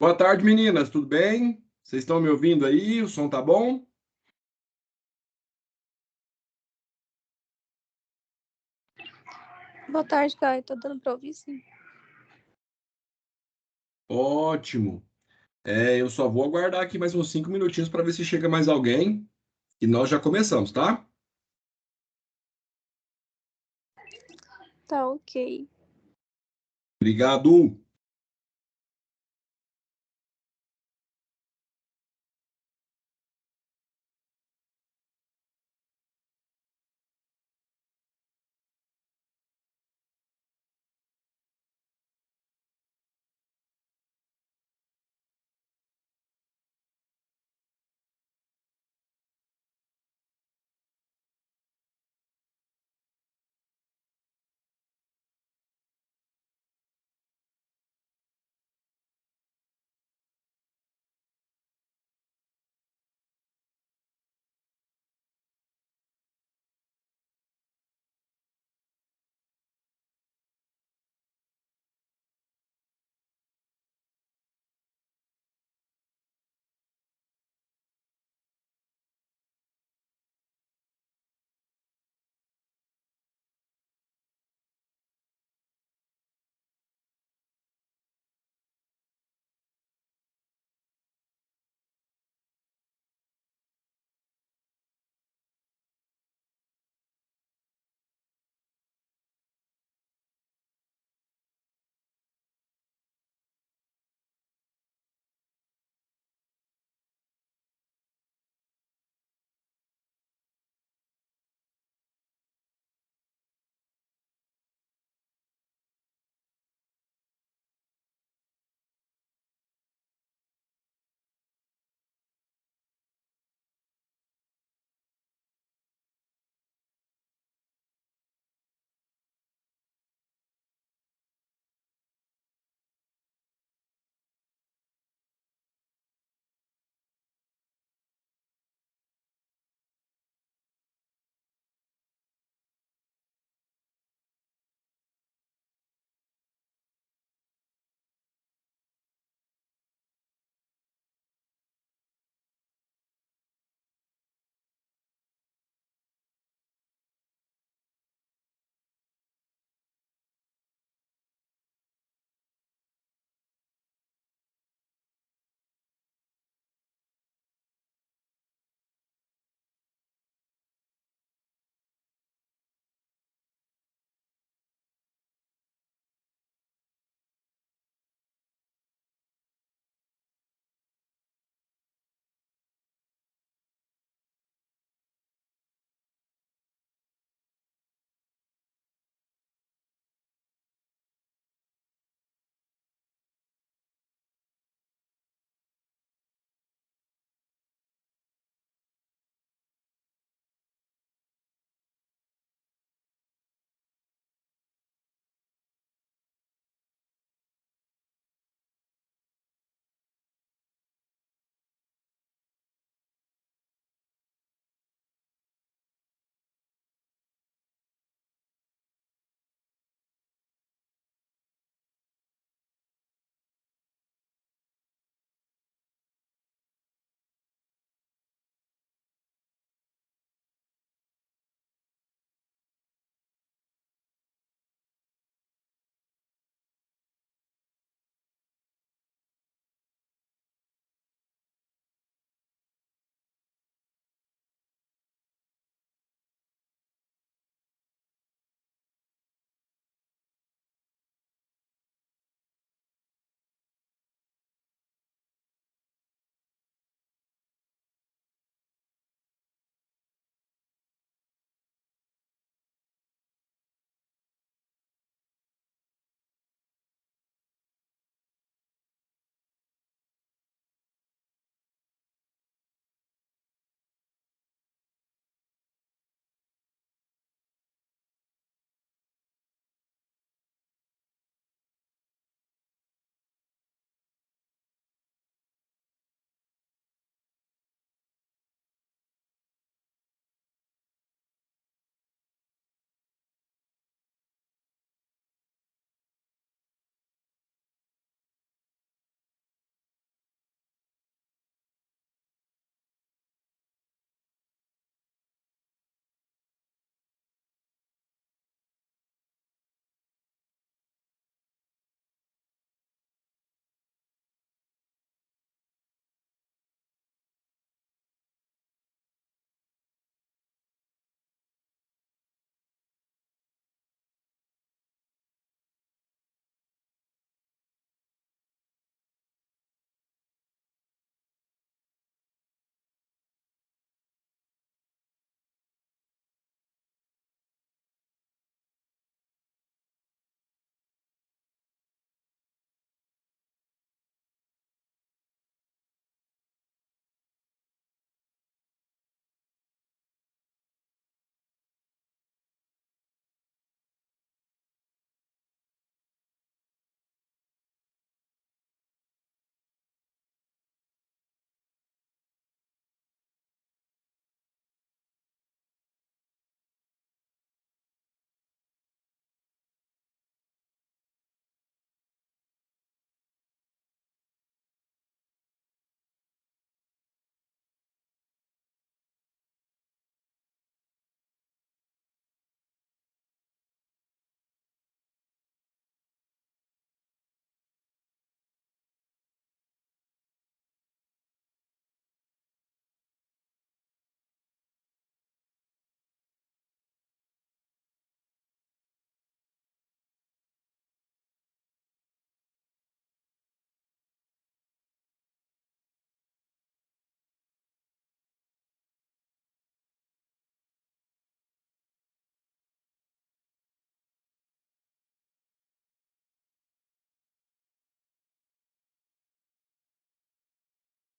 Boa tarde, meninas, tudo bem? Vocês estão me ouvindo aí? O som tá bom? Boa tarde, Caio. Tá dando pra ouvir, sim? Ótimo. Eu só vou aguardar aqui mais uns 5 minutinhos para ver se chega mais alguém e nós já começamos, tá? Tá ok. Obrigado.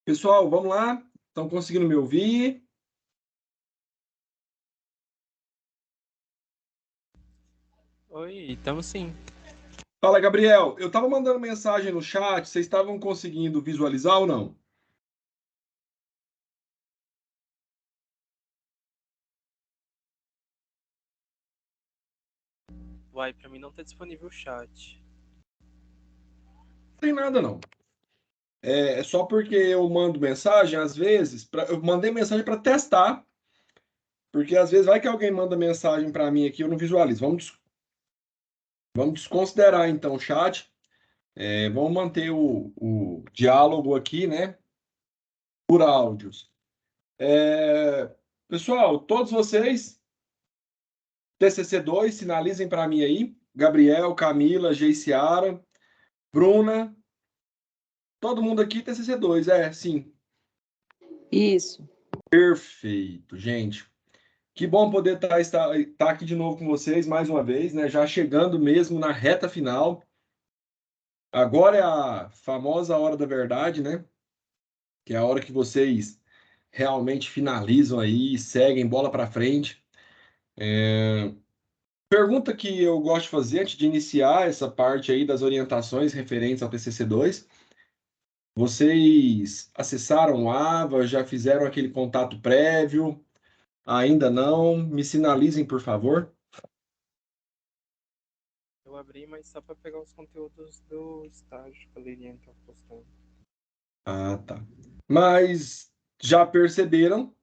Pessoal, vamos lá? Estão conseguindo me ouvir? Oi, estamos sim. Fala, Gabriel. Eu estava mandando mensagem no chat, vocês estavam conseguindo visualizar ou não? Uai, pra mim não tá disponível o chat. Não tem nada, não. É só porque eu mando mensagem, às vezes, eu mandei mensagem para testar, porque às vezes vai que alguém manda mensagem para mim aqui, eu não visualizo. Vamos desconsiderar então o chat. Vamos manter o diálogo aqui, né? Por áudios. Pessoal, todos vocês, TCC2, sinalizem para mim aí. Gabriel, Camila, Geiciara, Bruna, todo mundo aqui TCC2, sim. Isso. Perfeito, gente. Que bom poder estar aqui de novo com vocês mais uma vez, né? Já chegando mesmo na reta final. Agora é a famosa hora da verdade, né? Que é a hora que vocês realmente finalizam aí, seguem bola para frente. Pergunta que eu gosto de fazer antes de iniciar essa parte aí das orientações referentes ao TCC2. Vocês acessaram o AVA, já fizeram aquele contato prévio? Ainda não? Me sinalizem, por favor. Eu abri, mas só pra pegar os conteúdos do estágio que a Liliane tá postando. Ah, tá. Mas já perceberam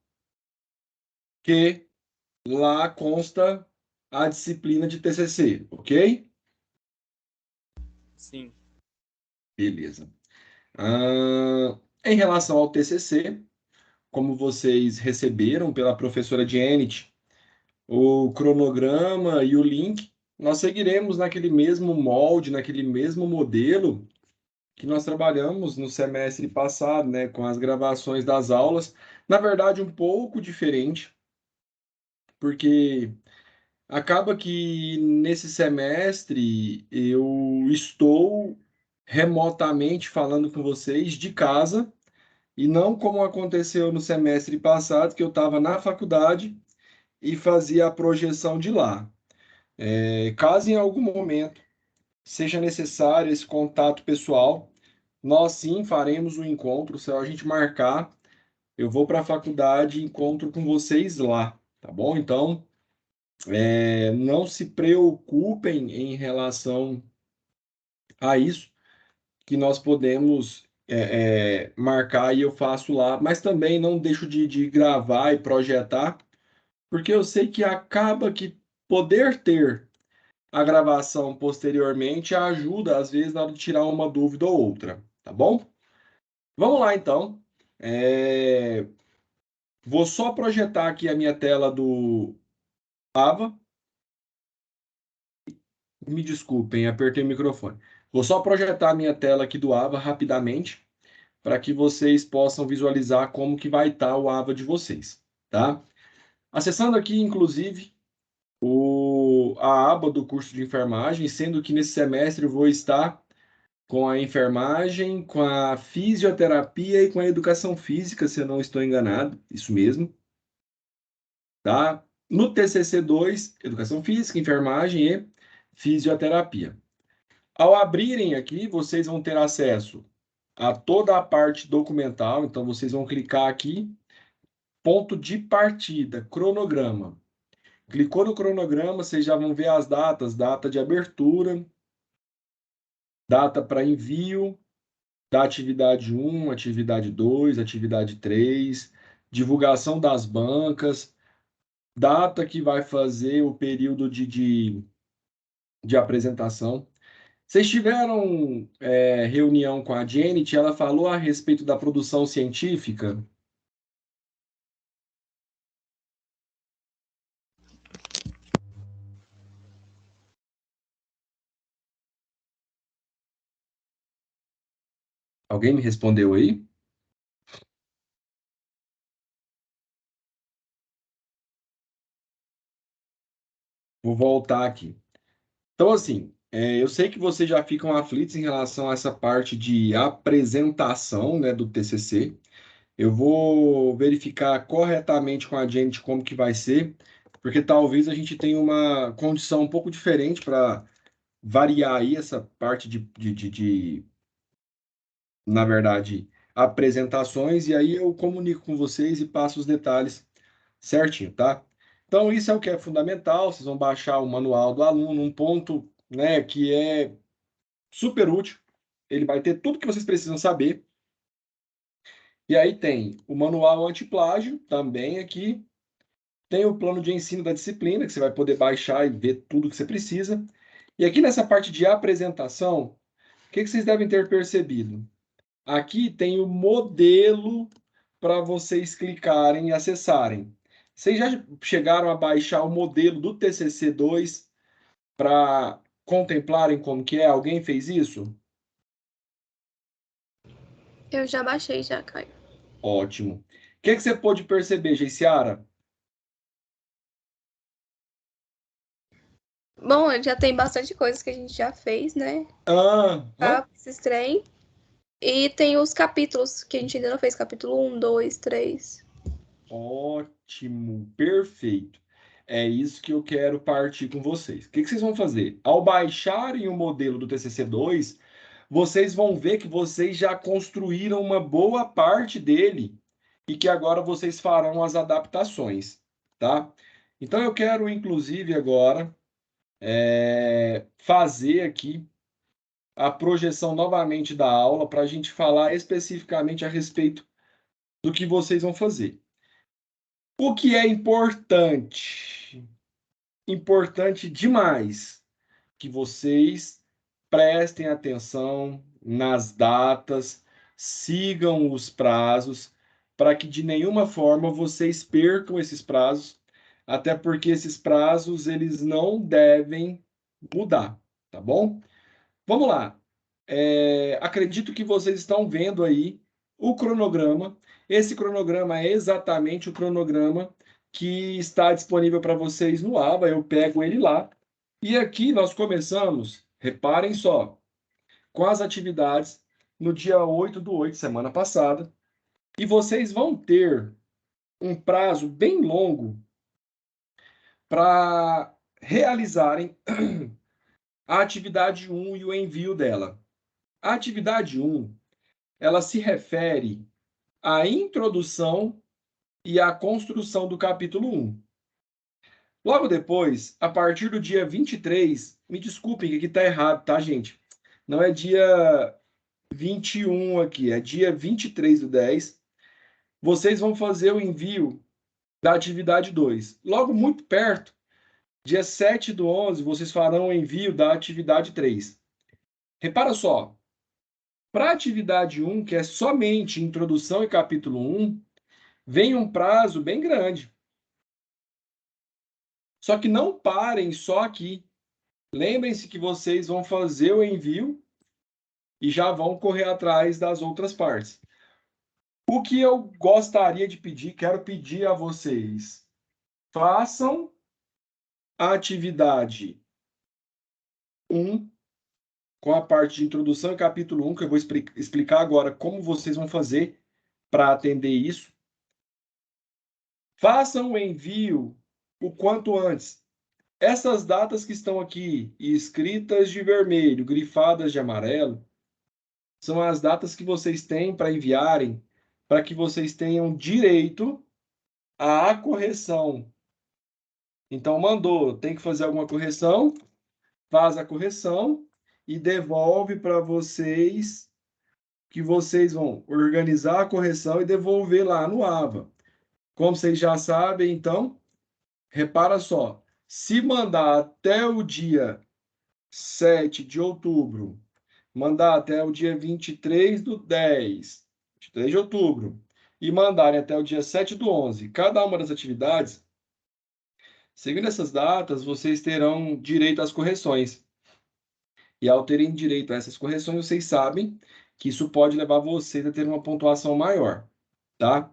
que lá consta a disciplina de TCC, ok? Sim. Beleza. Em relação ao TCC, como vocês receberam pela professora Janet o cronograma e o link, nós seguiremos naquele mesmo molde, naquele mesmo modelo que nós trabalhamos no semestre passado, né, com as gravações das aulas. Na verdade, um pouco diferente, porque acaba que nesse semestre eu estou remotamente falando com vocês de casa e não como aconteceu no semestre passado, que eu estava na faculdade e fazia a projeção de lá. Caso em algum momento seja necessário esse contato pessoal, nós sim faremos um encontro, se a gente marcar, eu vou para a faculdade e encontro com vocês lá, tá bom? Então, não se preocupem em relação a isso, que nós podemos marcar e eu faço lá, mas também não deixo de gravar e projetar, porque eu sei que acaba que poder ter a gravação posteriormente ajuda, às vezes, na hora de tirar uma dúvida ou outra, tá bom? Vamos lá, então. Vou só projetar aqui a minha tela do Ava. Me desculpem, apertei o microfone. Vou só projetar a minha tela aqui do Ava rapidamente, para que vocês possam visualizar como que vai estar o Ava de vocês, tá? Acessando aqui, inclusive, a aba do curso de enfermagem, sendo que nesse semestre eu vou estar com a enfermagem, com a fisioterapia e com a educação física, se eu não estou enganado, isso mesmo, tá? No TCC2, educação física, enfermagem e fisioterapia. Ao abrirem aqui, vocês vão ter acesso a toda a parte documental, então vocês vão clicar aqui, ponto de partida, cronograma. Clicou no cronograma, vocês já vão ver as datas, data de abertura, data para envio, da atividade 1, atividade 2, atividade 3, divulgação das bancas, data que vai fazer o período de apresentação. Vocês tiveram reunião com a Janet, ela falou a respeito da produção científica? Alguém me respondeu aí? Vou voltar aqui. Então, assim, eu sei que vocês já ficam aflitos em relação a essa parte de apresentação, né, do TCC. Eu vou verificar corretamente com a gente como que vai ser, porque talvez a gente tenha uma condição um pouco diferente para variar aí essa parte na verdade, apresentações, e aí eu comunico com vocês e passo os detalhes certinho, tá? Então, isso é o que é fundamental, vocês vão baixar o manual do aluno, um ponto, né, que é super útil, ele vai ter tudo que vocês precisam saber. E aí tem o manual antiplágio, também aqui, tem o plano de ensino da disciplina, que você vai poder baixar e ver tudo que você precisa. E aqui nessa parte de apresentação, o que vocês devem ter percebido? Aqui tem o modelo para vocês clicarem e acessarem. Vocês já chegaram a baixar o modelo do TCC2 para contemplarem como que é? Alguém fez isso? Eu já baixei, já, Caio. Ótimo. O que você pôde perceber, Geiciara? Bom, já tem bastante coisa que a gente já fez, né? Aham. Esses trem. E tem os capítulos, que a gente ainda não fez. Capítulo 1, 2, 3. Ótimo, perfeito. É isso que eu quero partir com vocês. O que vocês vão fazer? Ao baixarem o modelo do TCC2, vocês vão ver que vocês já construíram uma boa parte dele e que agora vocês farão as adaptações, tá? Então eu quero, inclusive, agora fazer aqui a projeção novamente da aula para a gente falar especificamente a respeito do que vocês vão fazer. O que é importante? Importante demais que vocês prestem atenção nas datas, sigam os prazos, para que de nenhuma forma vocês percam esses prazos, até porque esses prazos eles não devem mudar, tá bom? Vamos lá. Acredito que vocês estão vendo aí o cronograma. Esse cronograma é exatamente o cronograma que está disponível para vocês no ABA. Eu pego ele lá. E aqui nós começamos, reparem só, com as atividades no dia 8/8, semana passada. E vocês vão ter um prazo bem longo para realizarem a atividade 1 e o envio dela. A atividade 1, ela se refere à introdução e à construção do capítulo 1. Logo depois, a partir do dia 23, me desculpem que aqui está errado, tá, gente? Não é dia 21 aqui, é dia 23/10. Vocês vão fazer o envio da atividade 2. Logo muito perto, dia 7/11, vocês farão o envio da atividade 3. Repara só, para a atividade 1, que é somente introdução e capítulo 1, vem um prazo bem grande. Só que não parem só aqui. Lembrem-se que vocês vão fazer o envio e já vão correr atrás das outras partes. O que eu gostaria de pedir, quero pedir a vocês, façam a atividade 1, com a parte de introdução e capítulo 1, que eu vou explicar agora como vocês vão fazer para atender isso. Façam o envio o quanto antes. Essas datas que estão aqui, escritas de vermelho, grifadas de amarelo, são as datas que vocês têm para enviarem, para que vocês tenham direito à correção. Então, mandou, tem que fazer alguma correção, faz a correção e devolve para vocês, que vocês vão organizar a correção e devolver lá no AVA. Como vocês já sabem, então, repara só, se mandar até o dia 7 de outubro, mandar até o dia 23/10, 23 de outubro, e mandarem até o dia 7/11, cada uma das atividades, seguindo essas datas, vocês terão direito às correções. E ao terem direito a essas correções, vocês sabem que isso pode levar vocês a ter uma pontuação maior, tá?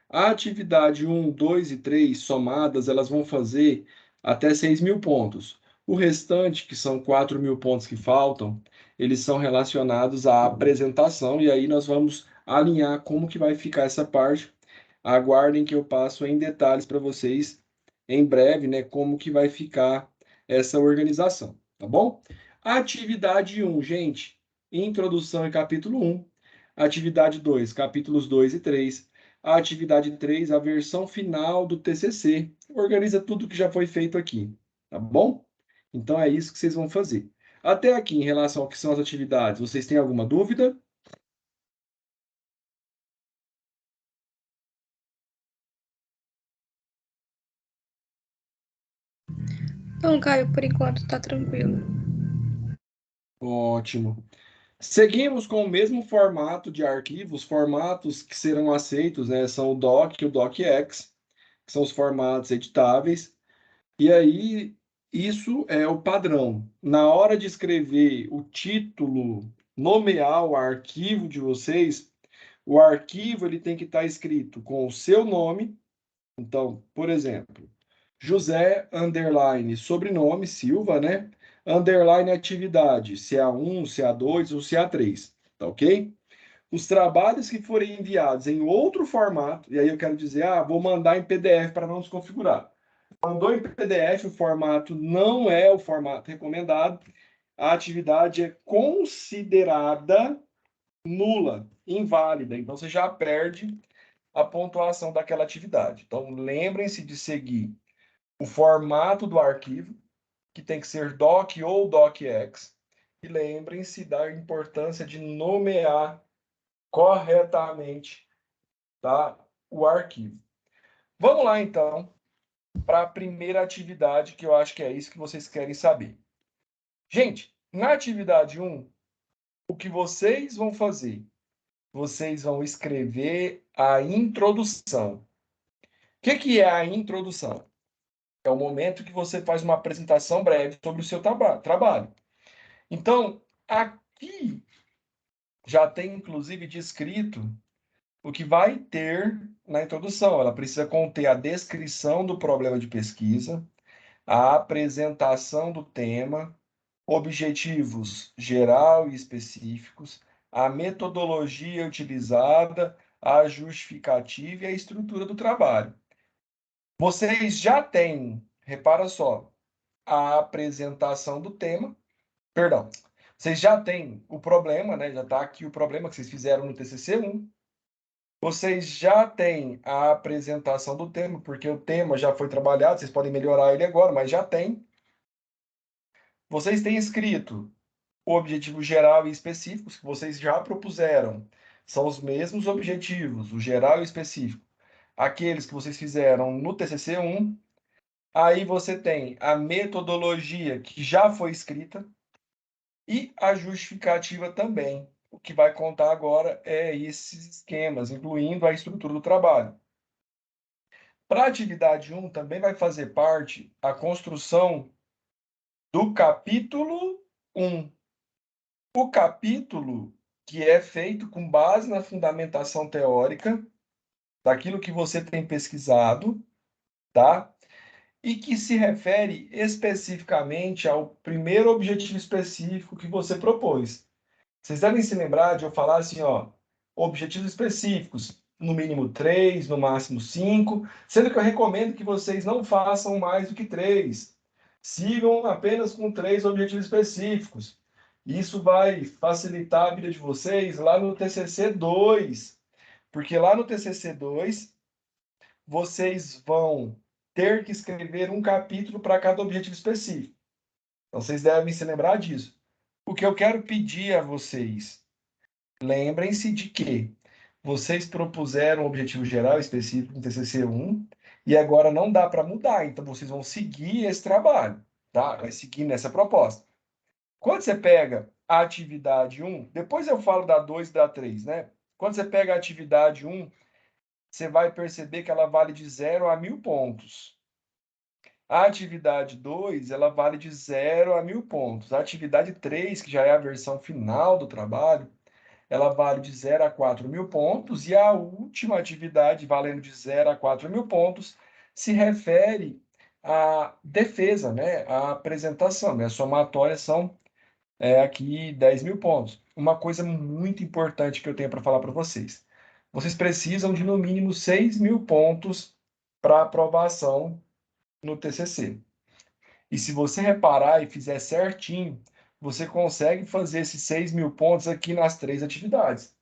A atividade 1, 2 e 3 somadas, elas vão fazer até 6.000 pontos. O restante, que são 4.000 pontos que faltam, eles são relacionados à apresentação, e aí nós vamos alinhar como que vai ficar essa parte. Aguardem que eu passo em detalhes para vocês em breve, né, como que vai ficar essa organização, tá bom? Atividade 1, gente, introdução e capítulo 1. Atividade 2, capítulos 2 e 3. A atividade 3, a versão final do TCC. Organiza tudo que já foi feito aqui, tá bom? Então é isso que vocês vão fazer. Até aqui, em relação ao que são as atividades, vocês têm alguma dúvida? Não, Caio, por enquanto tá tranquilo. Ótimo. Seguimos com o mesmo formato de arquivos, formatos que serão aceitos, né? São o DOC e o DOCX, que são os formatos editáveis. E aí, isso é o padrão. Na hora de escrever o título, nomear o arquivo de vocês, o arquivo ele tem que estar escrito com o seu nome. Então, por exemplo, José, underline, sobrenome, Silva, né? Underline atividade, CA1, CA2 ou CA3, tá ok? Os trabalhos que forem enviados em outro formato, e aí eu quero dizer, vou mandar em PDF para não desconfigurar. Mandou em PDF, o formato não é o formato recomendado, a atividade é considerada nula, inválida. Então você já perde a pontuação daquela atividade. Então lembrem-se de seguir o formato do arquivo, que tem que ser doc ou docx, e lembrem-se da importância de nomear corretamente, tá, o arquivo. Vamos lá, então, para a primeira atividade, que eu acho que é isso que vocês querem saber. Gente, na atividade 1, o que vocês vão fazer? Vocês vão escrever a introdução. O que é a introdução? É o momento que você faz uma apresentação breve sobre o seu trabalho. Então, aqui já tem, inclusive, descrito o que vai ter na introdução. Ela precisa conter a descrição do problema de pesquisa, a apresentação do tema, objetivos geral e específicos, a metodologia utilizada, a justificativa e a estrutura do trabalho. Vocês já têm, repara só, a apresentação do tema, perdão, vocês já têm o problema, né? Já está aqui o problema que vocês fizeram no TCC1. Vocês já têm a apresentação do tema, porque o tema já foi trabalhado, vocês podem melhorar ele agora, mas já tem. Vocês têm escrito o objetivo geral e específicos que vocês já propuseram. São os mesmos objetivos, o geral e o específico. Aqueles que vocês fizeram no TCC1. Aí você tem a metodologia que já foi escrita e a justificativa também. O que vai contar agora é esses esquemas, incluindo a estrutura do trabalho. Para a atividade 1, também vai fazer parte a construção do capítulo 1. O capítulo que é feito com base na fundamentação teórica daquilo que você tem pesquisado, tá? E que se refere especificamente ao primeiro objetivo específico que você propôs. Vocês devem se lembrar de eu falar assim, ó, objetivos específicos, no mínimo 3, no máximo 5, sendo que eu recomendo que vocês não façam mais do que 3. Sigam apenas com 3 objetivos específicos. Isso vai facilitar a vida de vocês lá no TCC 2, porque lá no TCC 2 vocês vão ter que escrever um capítulo para cada objetivo específico. Então, vocês devem se lembrar disso. O que eu quero pedir a vocês, lembrem-se de que vocês propuseram um objetivo geral específico no TCC1 e agora não dá para mudar. Então, vocês vão seguir esse trabalho, tá? Vai seguir nessa proposta. Quando você pega a atividade 1, depois eu falo da 2 e da 3, né? Quando você pega a atividade 1, você vai perceber que ela vale de 0 a 1.000 pontos. A atividade 2, ela vale de 0 a 1.000 pontos. A atividade 3, que já é a versão final do trabalho, ela vale de 0 a 4.000 pontos. E a última atividade, valendo de 0 a 4.000 pontos, se refere à defesa, né? À apresentação, né? A somatória são aqui 10 mil pontos. Uma coisa muito importante que eu tenho para falar para vocês. Vocês precisam de, no mínimo, 6 mil pontos para aprovação no TCC. E se você reparar e fizer certinho, você consegue fazer esses 6 mil pontos aqui nas 3 atividades.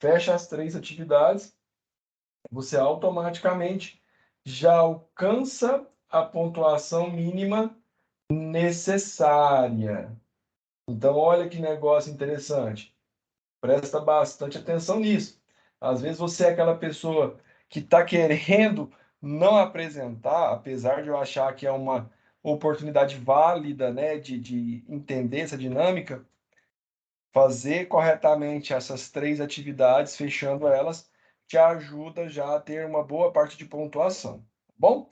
Fecha as 3 atividades, você automaticamente já alcança a pontuação mínima necessária. Então, olha que negócio interessante. Presta bastante atenção nisso. Às vezes você é aquela pessoa que está querendo não apresentar, apesar de eu achar que é uma oportunidade válida, né, de entender essa dinâmica, fazer corretamente essas 3 atividades, fechando elas, te ajuda já a ter uma boa parte de pontuação. Tá bom?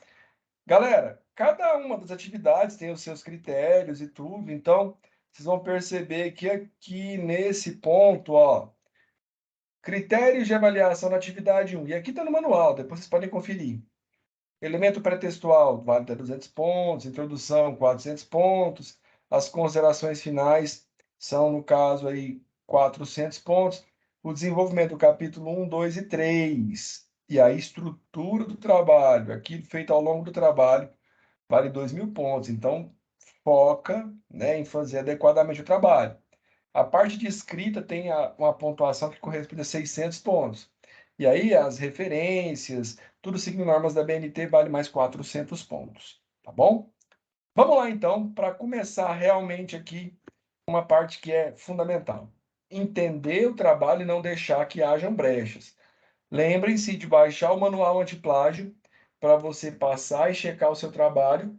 Galera, cada uma das atividades tem os seus critérios e tudo, então vocês vão perceber que aqui nesse ponto, ó, critérios de avaliação na atividade 1. E aqui está no manual, depois vocês podem conferir. Elemento pré-textual, vale até 200 pontos. Introdução, 400 pontos. As considerações finais são, no caso, aí, 400 pontos. O desenvolvimento do capítulo 1, 2 e 3. E a estrutura do trabalho, aquilo feito ao longo do trabalho, vale 2 mil pontos. Então, foca, né, em fazer adequadamente o trabalho. A parte de escrita tem uma pontuação que corresponde a 600 pontos. E aí as referências, tudo seguindo normas da BNT, vale mais 400 pontos. Tá bom? Vamos lá, então, para começar realmente aqui uma parte que é fundamental. Entender o trabalho e não deixar que hajam brechas. Lembrem-se de baixar o manual antiplágio para você passar e checar o seu trabalho,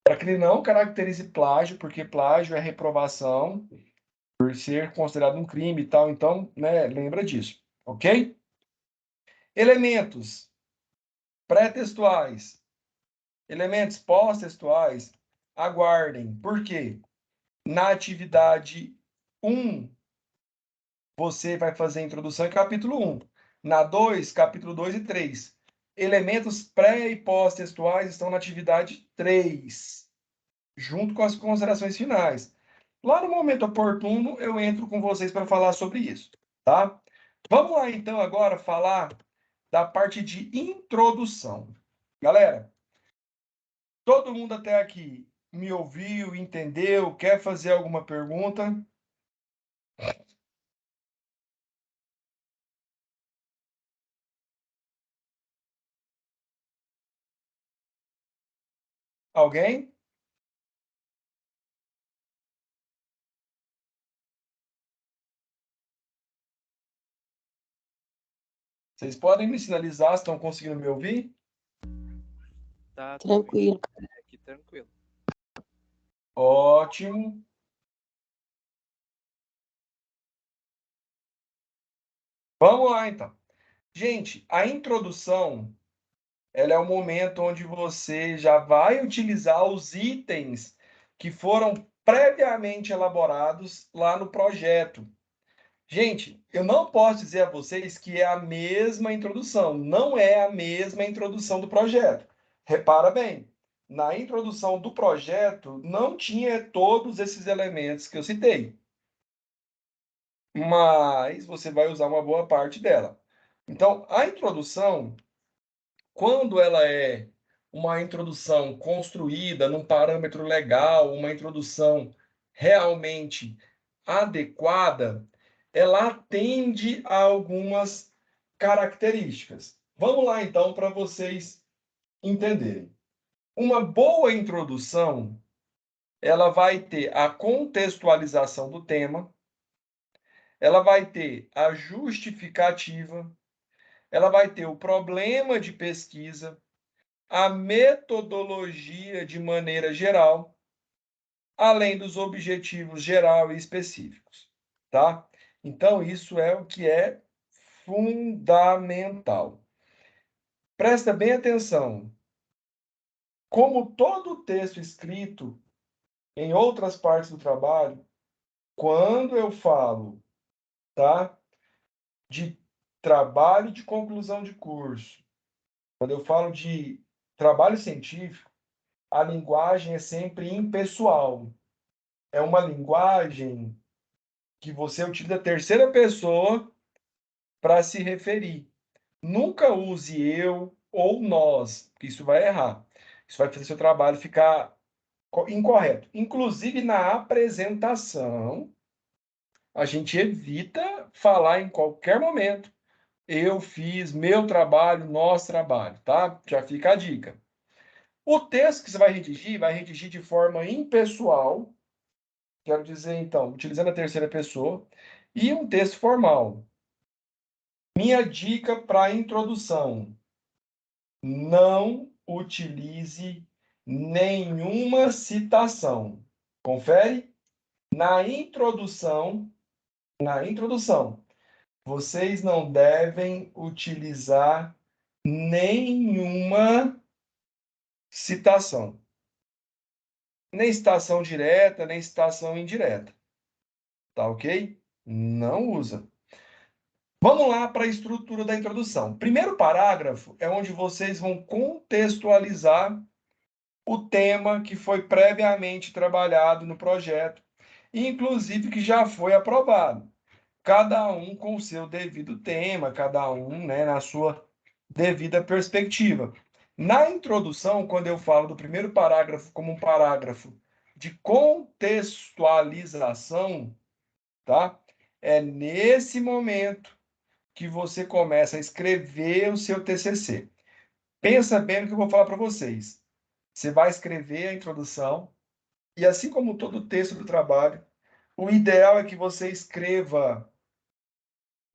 para que ele não caracterize plágio, porque plágio é reprovação, por ser considerado um crime e tal. Então, né, lembra disso, ok? Elementos pré-textuais, elementos pós-textuais, aguardem. Por quê? Na atividade 1, você vai fazer a introdução em capítulo 1. Na 2, capítulo 2 e 3. Elementos pré- e pós-textuais estão na atividade 3, junto com as considerações finais. Lá no momento oportuno, eu entro com vocês para falar sobre isso, tá? Vamos lá, então, agora falar da parte de introdução. Galera, todo mundo até aqui me ouviu, entendeu? Quer fazer alguma pergunta? Alguém? Vocês podem me sinalizar se estão conseguindo me ouvir? Tá, Tranquilo. aqui tranquilo. Ótimo. Vamos lá, então. Gente, a introdução, ela é o momento onde você já vai utilizar os itens que foram previamente elaborados lá no projeto. Gente, eu não posso dizer a vocês que é a mesma introdução. Não é a mesma introdução do projeto. Repara bem, na introdução do projeto não tinha todos esses elementos que eu citei, mas você vai usar uma boa parte dela. Então, a introdução, quando ela é uma introdução construída num parâmetro legal, uma introdução realmente adequada, ela atende a algumas características. Vamos lá, então, para vocês entenderem. Uma boa introdução, ela vai ter a contextualização do tema, ela vai ter a justificativa, ela vai ter o problema de pesquisa, a metodologia de maneira geral, além dos objetivos geral e específicos, tá? Então, isso é o que é fundamental. Presta bem atenção. Como todo texto escrito em outras partes do trabalho, quando eu falo, tá, de trabalho de conclusão de curso, quando eu falo de trabalho científico, a linguagem é sempre impessoal. é uma linguagem que você utiliza a terceira pessoa para se referir. Nunca use eu ou nós, porque isso vai errar. Isso vai fazer seu trabalho ficar incorreto. Inclusive, na apresentação, a gente evita falar em qualquer momento. Eu fiz meu trabalho, nosso trabalho, tá? Já fica a dica. O texto que você vai redigir de forma impessoal, quero dizer, então, utilizando a terceira pessoa, e um texto formal. Minha dica para introdução: não utilize nenhuma citação. Confere? Na introdução, vocês não devem utilizar nenhuma citação. Nem citação direta, nem citação indireta. Tá ok? Não usa. Vamos lá para a estrutura da introdução. Primeiro parágrafo é onde vocês vão contextualizar o tema que foi previamente trabalhado no projeto, inclusive que já foi aprovado. Cada um com o seu devido tema, cada um, né, na sua devida perspectiva. Na introdução, quando eu falo do primeiro parágrafo como um parágrafo de contextualização, tá? É nesse momento que você começa a escrever o seu TCC. Pensa bem no que eu vou falar para vocês. Você vai escrever a introdução e, assim como todo texto do trabalho, o ideal é que você escreva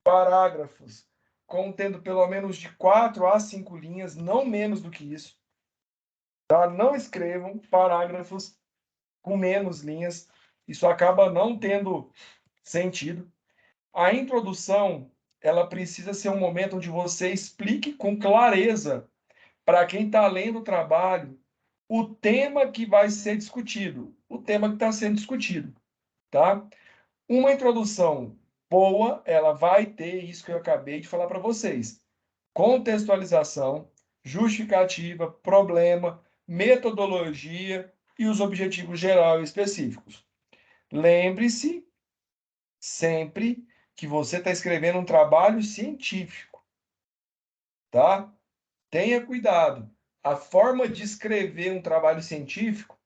parágrafos contendo pelo menos de 4 a 5 linhas, não menos do que isso. Tá? Não escrevam parágrafos com menos linhas. Isso acaba não tendo sentido. A introdução, ela precisa ser um momento onde você explique com clareza para quem está lendo o trabalho o tema que vai ser discutido, o tema que está sendo discutido, tá? Uma introdução boa, ela vai ter isso que eu acabei de falar para vocês: contextualização, justificativa, problema, metodologia e os objetivos gerais e específicos. Lembre-se sempre que você está escrevendo um trabalho científico, tá? Tenha cuidado. A forma de escrever um trabalho científico,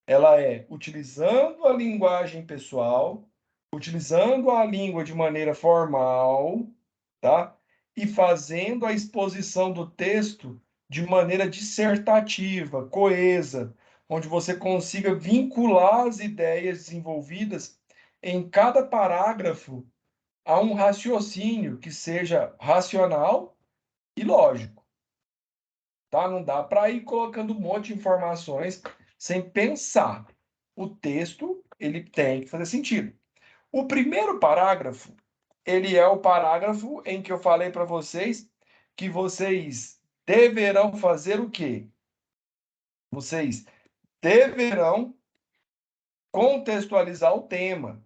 ela é utilizando a linguagem pessoal, utilizando a língua de maneira formal, tá? E fazendo a exposição do texto de maneira dissertativa, coesa, onde você consiga vincular as ideias desenvolvidas em cada parágrafo a um raciocínio que seja racional e lógico, tá? Não dá para ir colocando um monte de informações sem pensar. O texto, ele tem que fazer sentido. O primeiro parágrafo, ele é o parágrafo em que eu falei para vocês que vocês deverão fazer o quê? Vocês deverão contextualizar o tema.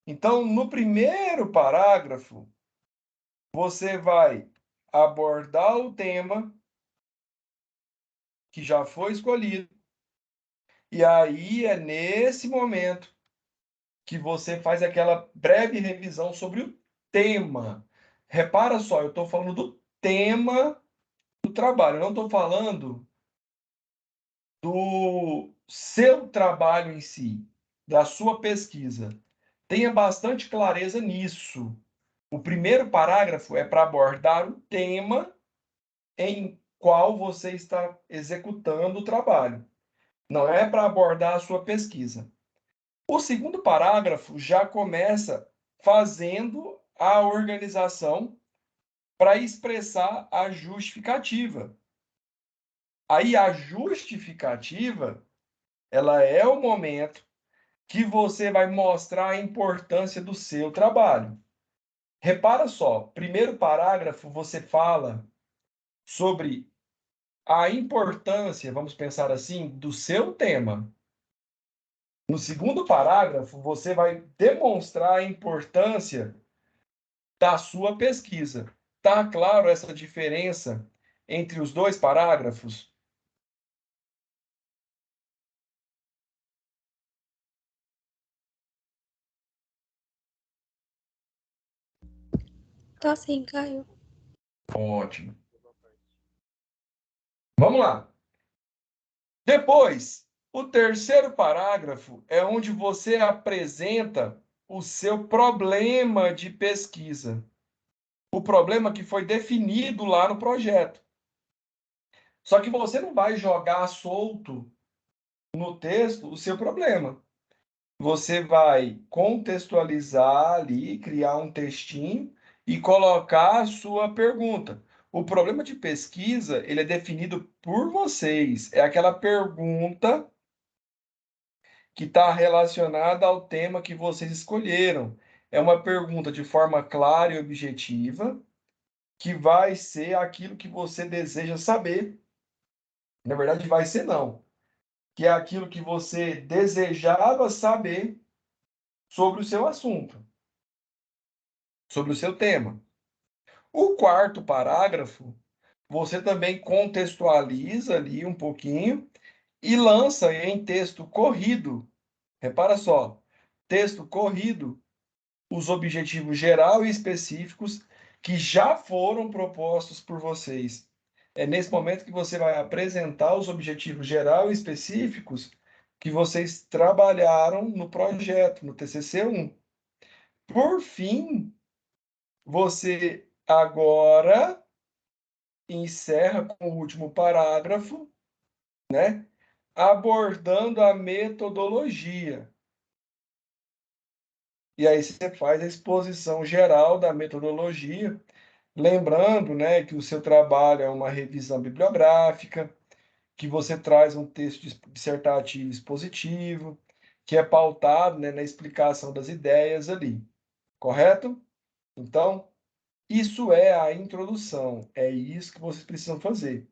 Então, no primeiro parágrafo, você vai abordar o tema que já foi escolhido, e aí é nesse momento que você faz aquela breve revisão sobre o tema. Repara só, eu estou falando do tema do trabalho, eu não estou falando do seu trabalho em si, da sua pesquisa. Tenha bastante clareza nisso. O primeiro parágrafo é para abordar o tema em qual você está executando o trabalho. Não é para abordar a sua pesquisa. O segundo parágrafo já começa fazendo a organização para expressar a justificativa. Aí a justificativa, ela é o momento que você vai mostrar a importância do seu trabalho. Repara só, primeiro parágrafo você fala sobre a importância, vamos pensar assim, do seu tema. No segundo parágrafo, você vai demonstrar a importância da sua pesquisa. Tá claro essa diferença entre os dois parágrafos? Tá sim, Caio. Ótimo. Vamos lá. Depois, o terceiro parágrafo é onde você apresenta o seu problema de pesquisa. O problema que foi definido lá no projeto. Só que você não vai jogar solto no texto o seu problema. Você vai contextualizar ali, criar um textinho e colocar a sua pergunta. O problema de pesquisa, ele é definido por vocês. É aquela pergunta que está relacionada ao tema que vocês escolheram. É uma pergunta de forma clara e objetiva, que vai ser aquilo que você deseja saber. Na verdade, vai ser não. Que é aquilo que você desejava saber sobre o seu assunto, sobre o seu tema. O quarto parágrafo, você também contextualiza ali um pouquinho e lança em texto corrido. Repara só, texto corrido, os objetivos geral e específicos que já foram propostos por vocês. É nesse momento que você vai apresentar os objetivos geral e específicos que vocês trabalharam no projeto, no TCC-1. Por fim, você agora encerra com o último parágrafo, né? Abordando a metodologia. E aí você faz a exposição geral da metodologia, lembrando, né, que o seu trabalho é uma revisão bibliográfica, que você traz um texto dissertativo expositivo, que é pautado, né, na explicação das ideias ali, correto? Então, isso é a introdução, é isso que vocês precisam fazer.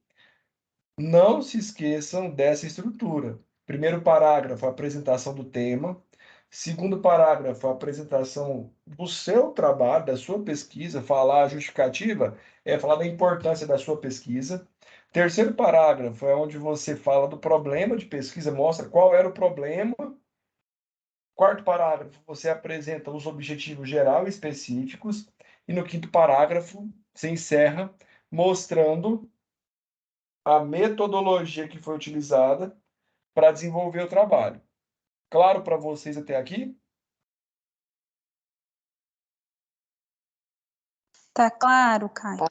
Não se esqueçam dessa estrutura. Primeiro parágrafo, a apresentação do tema. Segundo parágrafo, a apresentação do seu trabalho, da sua pesquisa. Falar a justificativa é falar da importância da sua pesquisa. Terceiro parágrafo é onde você fala do problema de pesquisa, mostra qual era o problema. Quarto parágrafo, você apresenta os objetivos gerais e específicos. E no quinto parágrafo, você encerra mostrando a metodologia que foi utilizada para desenvolver o trabalho. Claro para vocês até aqui? Tá claro, Caio?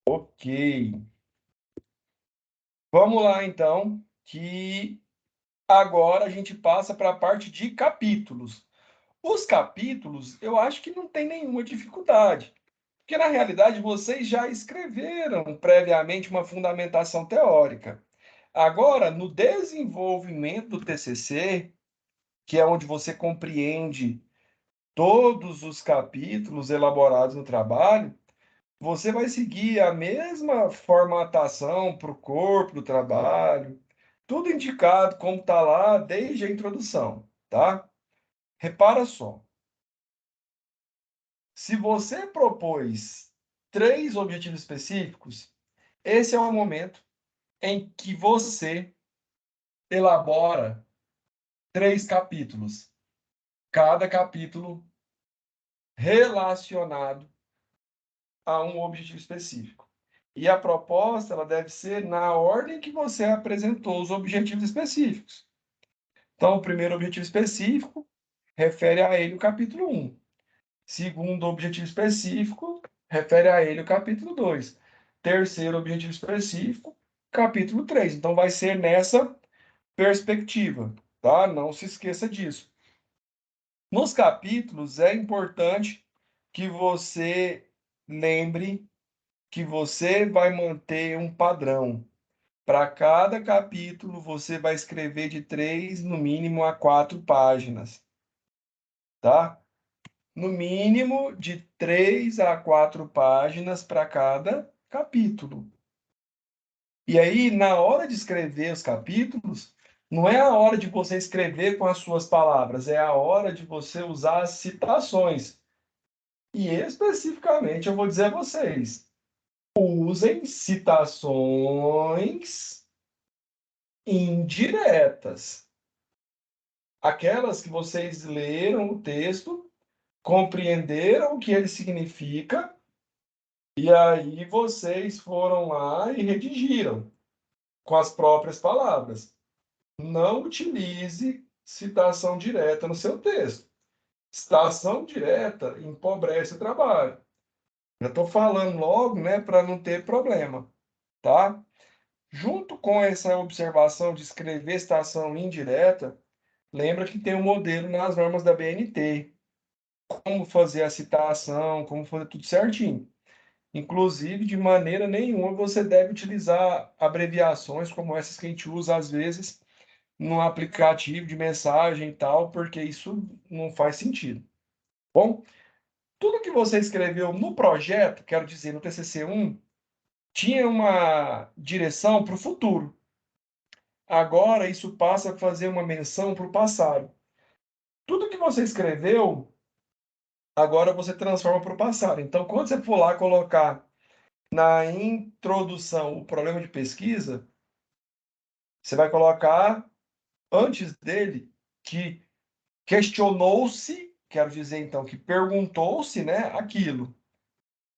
Ok. Vamos lá, então, que agora a gente passa para a parte de capítulos. Os capítulos, eu acho que não tem nenhuma dificuldade, porque na realidade vocês já escreveram previamente uma fundamentação teórica. Agora, no desenvolvimento do TCC, que é onde você compreende todos os capítulos elaborados no trabalho, você vai seguir a mesma formatação para o corpo do trabalho, tudo indicado como está lá desde a introdução, tá? Repara só. Se você propôs 3 objetivos específicos, esse é o momento em que você elabora 3 capítulos. Cada capítulo relacionado a um objetivo específico. E a proposta ela deve ser na ordem que você apresentou os objetivos específicos. Então, o primeiro objetivo específico refere a ele o capítulo 1. Segundo objetivo específico, refere a ele o capítulo 2. Terceiro objetivo específico, capítulo 3. Então, vai ser nessa perspectiva, tá? Não se esqueça disso. Nos capítulos, é importante que você lembre que você vai manter um padrão. Para cada capítulo, você vai escrever de 3, no mínimo, a 4 páginas. Tá? No mínimo, de 3 a 4 páginas para cada capítulo. E aí, na hora de escrever os capítulos, não é a hora de você escrever com as suas palavras, é a hora de você usar as citações. E especificamente, eu vou dizer a vocês, usem citações indiretas. Aquelas que vocês leram o texto compreenderam o que ele significa, e aí vocês foram lá e redigiram com as próprias palavras. Não utilize citação direta no seu texto. Citação direta empobrece o trabalho. Já estou falando logo, né, para não ter problema, tá? Junto com essa observação de escrever citação indireta, lembra que tem um modelo nas normas da BNT, como fazer a citação, como fazer tudo certinho. Inclusive, de maneira nenhuma você deve utilizar abreviações como essas que a gente usa às vezes no aplicativo de mensagem e tal, porque isso não faz sentido. Bom, tudo que você escreveu no projeto, quero dizer, no TCC1, tinha uma direção para o futuro. Agora, isso passa a fazer uma menção para o passado. Tudo que você escreveu, agora você transforma para o passado. Então, quando você for lá colocar na introdução o problema de pesquisa, você vai colocar antes dele que questionou-se, quero dizer então que perguntou-se, né, aquilo.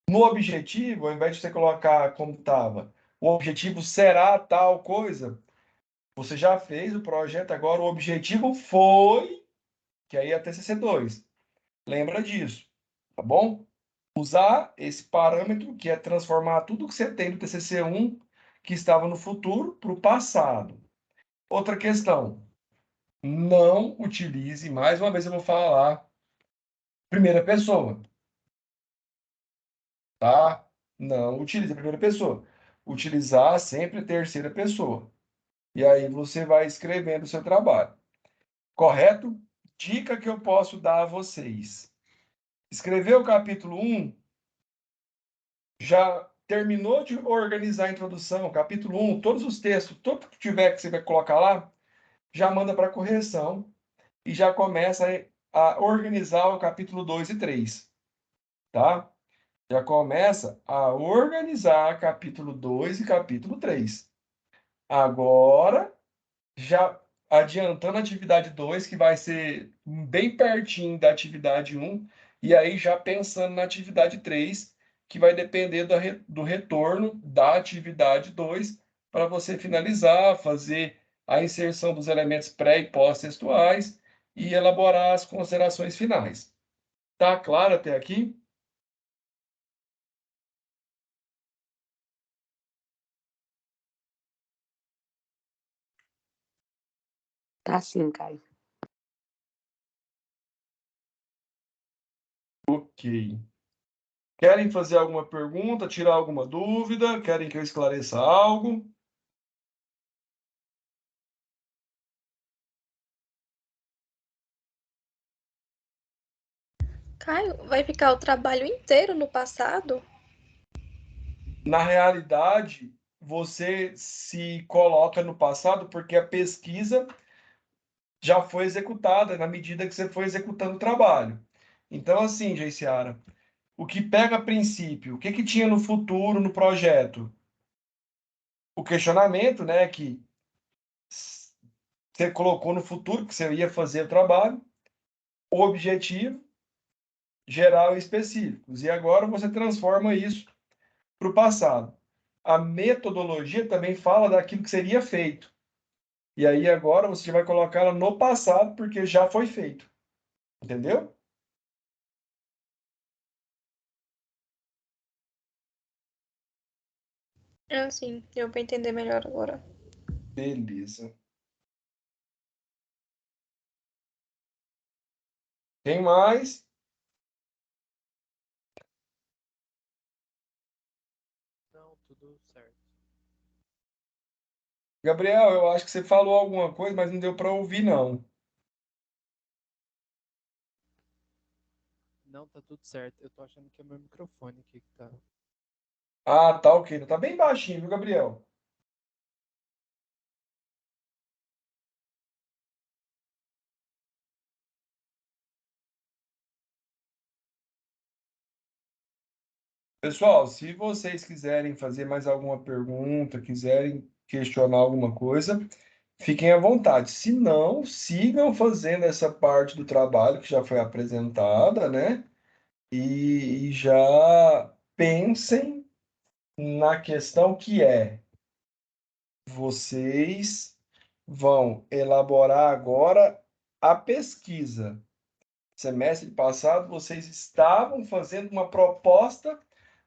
No objetivo, ao invés de você colocar como estava, o objetivo será tal coisa, você já fez o projeto, agora o objetivo foi, que aí é a TCC2. Lembra disso, tá bom? Usar esse parâmetro, que é transformar tudo que você tem no TCC1, que estava no futuro, para o passado. Outra questão, não utilize, mais uma vez eu vou falar, primeira pessoa, tá? Não utilize a primeira pessoa. Utilizar sempre terceira pessoa. E aí você vai escrevendo o seu trabalho. Correto? Dica que eu posso dar a vocês. Escreveu o capítulo 1, já terminou de organizar a introdução, capítulo 1, todos os textos, tudo que tiver que você vai colocar lá, já manda para correção e já começa a organizar o capítulo 2 e 3, tá? Já começa a organizar capítulo 2 e capítulo 3. Agora, já adiantando a atividade 2, que vai ser bem pertinho da atividade 1, e aí já pensando na atividade 3, que vai depender do retorno da atividade 2, para você finalizar, fazer a inserção dos elementos pré e pós-textuais e elaborar as considerações finais. Tá claro até aqui? Tá sim, Caio. Ok. Querem fazer alguma pergunta, tirar alguma dúvida? Querem que eu esclareça algo? Caio, vai ficar o trabalho inteiro no passado? Na realidade, você se coloca no passado porque a pesquisa já foi executada na medida que você foi executando o trabalho. Então, assim, Geiciara, o que pega a princípio, o que que tinha no futuro no projeto? O questionamento, né, que você colocou no futuro, que você ia fazer o trabalho, o objetivo geral e específicos. E agora você transforma isso para o passado. A metodologia também fala daquilo que seria feito. E aí agora você vai colocar ela no passado, porque já foi feito. Entendeu? Ah, sim, deu pra entender melhor agora. Beleza. Tem mais? Não, tudo certo. Gabriel, eu acho que você falou alguma coisa, mas não deu para ouvir, não. Não, tá tudo certo. Eu tô achando que é meu microfone aqui que tá. Ah, tá ok. Tá bem baixinho, viu, Gabriel? Pessoal, se vocês quiserem fazer mais alguma pergunta, quiserem questionar alguma coisa, fiquem à vontade. Se não, sigam fazendo essa parte do trabalho que já foi apresentada, né? E já pensem na questão que é: vocês vão elaborar agora a pesquisa. Semestre passado, vocês estavam fazendo uma proposta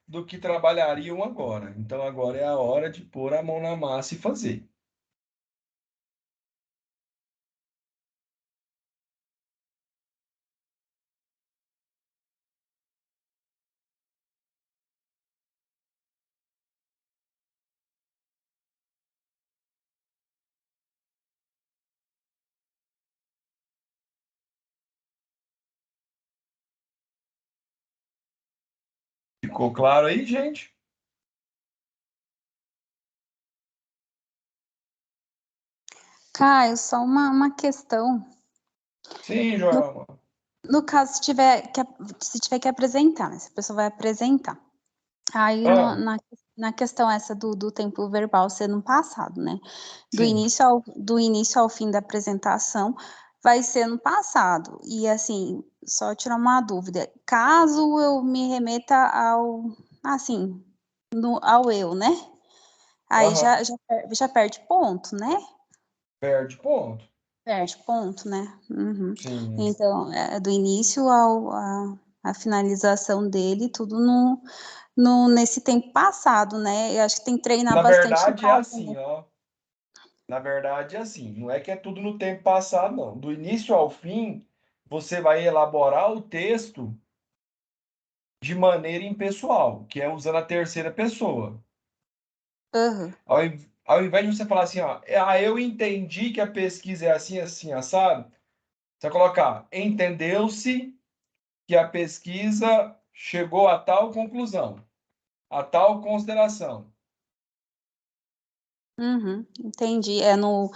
do que trabalhariam agora. Então, agora é a hora de pôr a mão na massa e fazer. Ficou claro aí, gente? Caio, só uma questão. Sim, No, Joelma. no caso, se tiver que apresentar, né? Se a pessoa vai apresentar. Aí, Ah, na questão essa do tempo verbal ser no passado, né? Do sim. início ao fim da apresentação vai ser no passado. E, assim, só tirar uma dúvida. Caso eu me remeta assim, ao eu, né? Aí Aham. já perde ponto, né? Perde ponto. Perde ponto, né? Uhum. Sim. Então, do início a finalização dele, tudo nesse tempo passado, né? Eu acho que tem que treinar Na bastante verdade é imagem, assim, né? ó. Na verdade é assim. Não é que é tudo no tempo passado, não. Do início ao fim, você vai elaborar o texto de maneira impessoal, que é usando a terceira pessoa. Aham. Ao invés de você falar assim, ó, eu entendi que a pesquisa é assim, assim, assado, você vai colocar, entendeu-se que a pesquisa chegou a tal conclusão, a tal consideração. Uhum, entendi. É no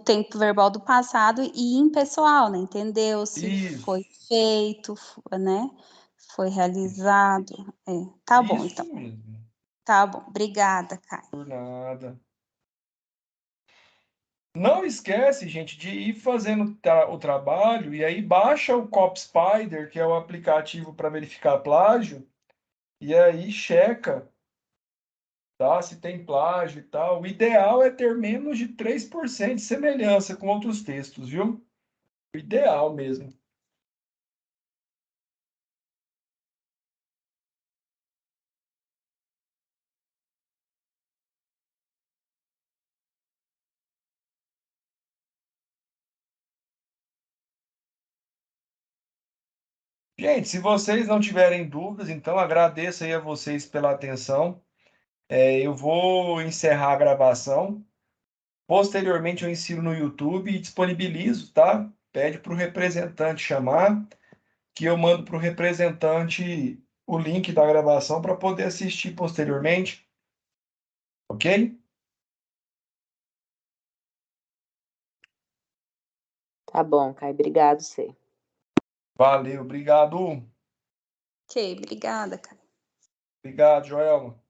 tempo verbal do passado e impessoal, né? Entendeu-se, foi Isso, feito, né? Foi isso, realizado. É, tá bom, então. isso mesmo. Tá bom. Obrigada, Caio. Por nada. Não esquece, gente, de ir fazendo o trabalho e aí baixa o CopSpider, que é o aplicativo para verificar plágio, e aí checa, tá? Se tem plágio e tal. O ideal é ter menos de 3% de semelhança com outros textos, viu? O ideal mesmo. Gente, se vocês não tiverem dúvidas, então agradeço aí a vocês pela atenção. Eu vou encerrar a gravação. Posteriormente, eu ensino no YouTube e disponibilizo, tá? Pede para o representante chamar, que eu mando para o representante o link da gravação para poder assistir posteriormente, ok? Tá bom, Caio. Obrigado, você. Valeu, obrigado. Ok, obrigada, Caio. Obrigado, Joelma.